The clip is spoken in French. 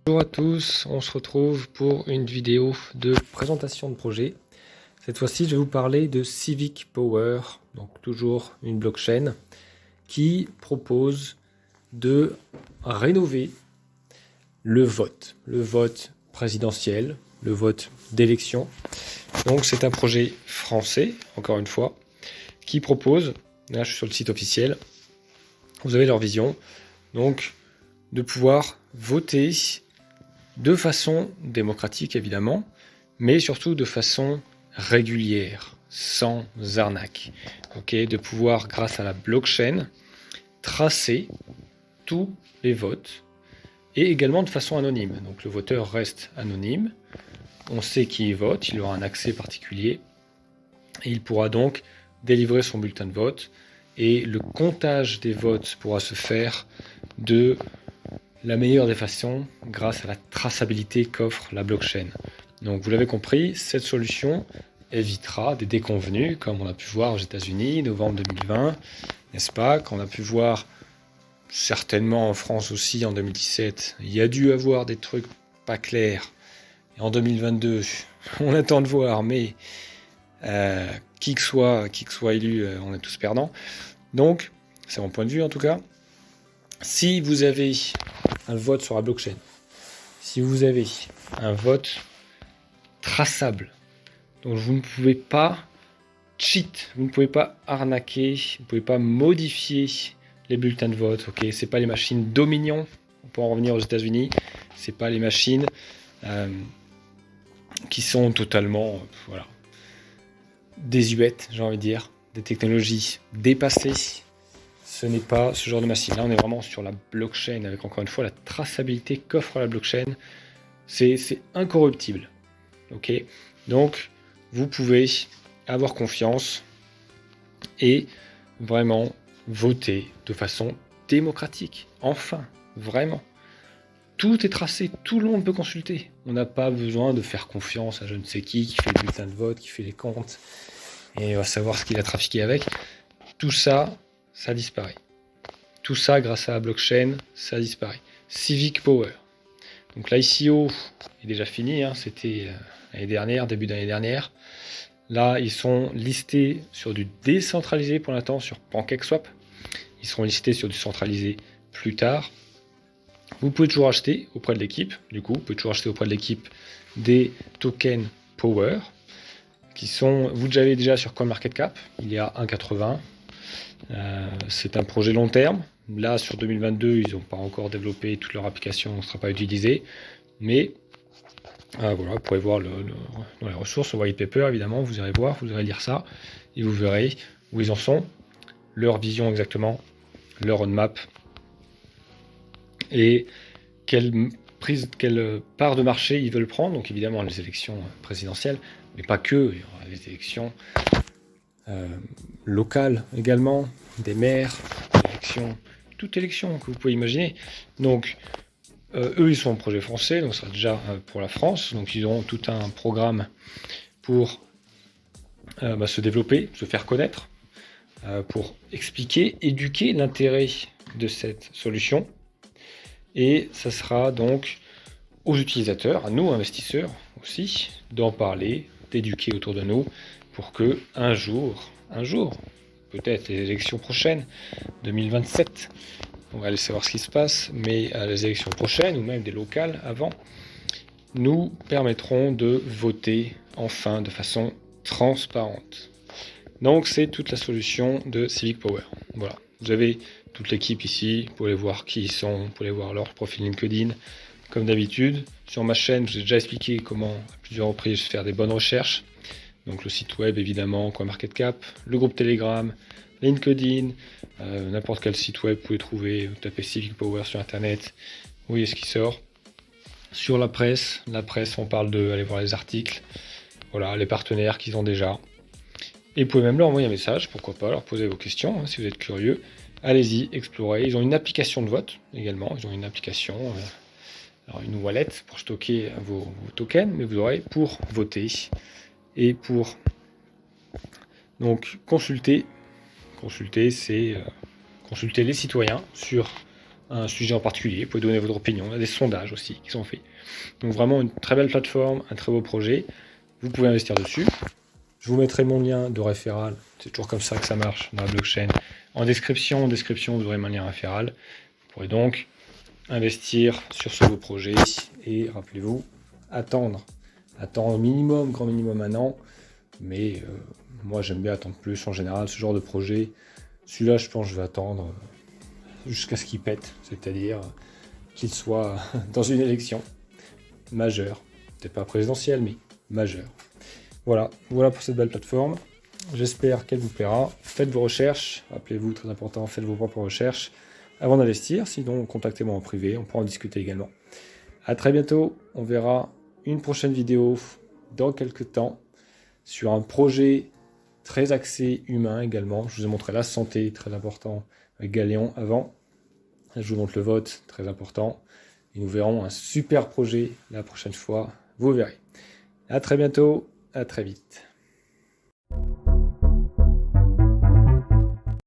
Bonjour à tous, on se retrouve pour une vidéo de présentation de projet. Cette fois-ci, je vais vous parler de Civic Power, donc toujours une blockchain, qui propose de rénover le vote présidentiel, le vote d'élection. Donc c'est un projet français, encore une fois, qui propose, là je suis sur le site officiel, vous avez leur vision, donc de pouvoir voter de façon démocratique évidemment, mais surtout de façon régulière, sans arnaque. De pouvoir, grâce à la blockchain, tracer tous les votes et également de façon anonyme. Donc le voteur reste anonyme, on sait qui vote, il aura un accès particulier et il pourra donc délivrer son bulletin de vote et le comptage des votes pourra se faire de la meilleure des façons grâce à la traçabilité qu'offre la blockchain. Donc vous l'avez compris, cette solution évitera des déconvenues comme on a pu voir aux États-Unis, novembre 2020, n'est-ce pas, qu'on a pu voir certainement en France aussi en 2017. Il y a dû avoir des trucs pas clairs. Et en 2022, on attend de voir, mais qui que soit élu, on est tous perdants. Donc, c'est mon point de vue en tout cas. Si vous avez un vote sur la blockchain, si vous avez un vote traçable, donc vous ne pouvez pas cheat, vous ne pouvez pas arnaquer, vous ne pouvez pas modifier les bulletins de vote, c'est pas les machines Dominion, on peut en revenir aux États-Unis, c'est pas les machines qui sont totalement désuètes, j'ai envie de dire, des technologies dépassées. Ce n'est pas ce genre de machine. Là, on est vraiment sur la blockchain avec, encore une fois, la traçabilité qu'offre la blockchain. C'est incorruptible. Donc, vous pouvez avoir confiance et vraiment voter de façon démocratique. Enfin, vraiment. Tout est tracé, tout le monde peut consulter. On n'a pas besoin de faire confiance à je ne sais qui fait le bulletin de vote, qui fait les comptes, et va savoir ce qu'il a trafiqué avec. Tout ça, ça disparaît. Tout ça, grâce à la blockchain, ça disparaît. Civic Power. Donc l'ICO est déjà fini, c'était l'année dernière, début d'année dernière. Là, ils sont listés sur du décentralisé pour l'instant, sur PancakeSwap. Ils seront listés sur du centralisé plus tard. Vous pouvez toujours acheter auprès de l'équipe, des tokens Power, qui sont, vous l'avez déjà sur CoinMarketCap, il y a 1,80. C'est un projet long terme. Là, sur 2022, ils n'ont pas encore développé toute leur application, ne sera pas utilisée. Mais vous pourrez voir dans les ressources, le white paper, évidemment, vous irez voir, vous irez lire ça, et vous verrez où ils en sont, leur vision exactement, leur roadmap, et quelle part de marché ils veulent prendre. Donc évidemment, les élections présidentielles, mais pas que, il y aura les élections locales également, des maires, toute élection que vous pouvez imaginer. Donc eux ils sont en projet français, donc ce sera déjà pour la France, donc ils auront tout un programme pour se développer, se faire connaître, pour expliquer, éduquer l'intérêt de cette solution, et ça sera donc aux utilisateurs, à nous investisseurs aussi, d'en parler, d'éduquer autour de nous, pour que un jour, peut-être les élections prochaines, 2027, on va aller savoir ce qui se passe, mais à les élections prochaines, ou même des locales avant, nous permettront de voter enfin de façon transparente. Donc c'est toute la solution de Civic Power. Voilà, vous avez toute l'équipe ici, vous pouvez voir qui ils sont, vous pouvez voir leur profil LinkedIn, comme d'habitude. Sur ma chaîne, je vous ai déjà expliqué comment, à plusieurs reprises, faire des bonnes recherches. Donc le site web évidemment, CoinMarketCap, le groupe Telegram, LinkedIn, n'importe quel site web vous pouvez trouver, vous tapez Civic Power sur internet, vous voyez ce qui sort. Sur la presse, on parle aller voir les articles, voilà, les partenaires qu'ils ont déjà. Et vous pouvez même leur envoyer un message, pourquoi pas, leur poser vos questions, si vous êtes curieux. Allez-y, explorez. Ils ont une application de vote également, ils ont une application, une wallet pour stocker vos tokens, mais vous aurez pour voter et pour donc consulter, c'est consulter les citoyens sur un sujet en particulier. Vous pouvez donner votre opinion. Il y a des sondages aussi qui sont faits. Donc vraiment une très belle plateforme, un très beau projet. Vous pouvez investir dessus. Je vous mettrai mon lien de référal. C'est toujours comme ça que ça marche dans la blockchain. En description, vous aurez mon lien référal. Vous pourrez donc investir sur ce beau projet. Et rappelez-vous, attendre minimum, grand minimum 1 an. Mais moi, j'aime bien attendre plus en général, ce genre de projet. Celui-là, je pense que je vais attendre jusqu'à ce qu'il pète, c'est-à-dire qu'il soit dans une élection majeure. Peut-être pas présidentielle, mais majeure. Voilà pour cette belle plateforme. J'espère qu'elle vous plaira. Faites vos recherches. Rappelez-vous, très important, faites vos propres recherches avant d'investir. Sinon, contactez-moi en privé. On pourra en discuter également. À très bientôt. On verra une prochaine vidéo dans quelques temps sur un projet très axé humain également. Je vous ai montré la santé, très important, avec Galéon avant. Je vous montre le vote, très important. Et nous verrons un super projet la prochaine fois. Vous verrez. À très bientôt. À très vite.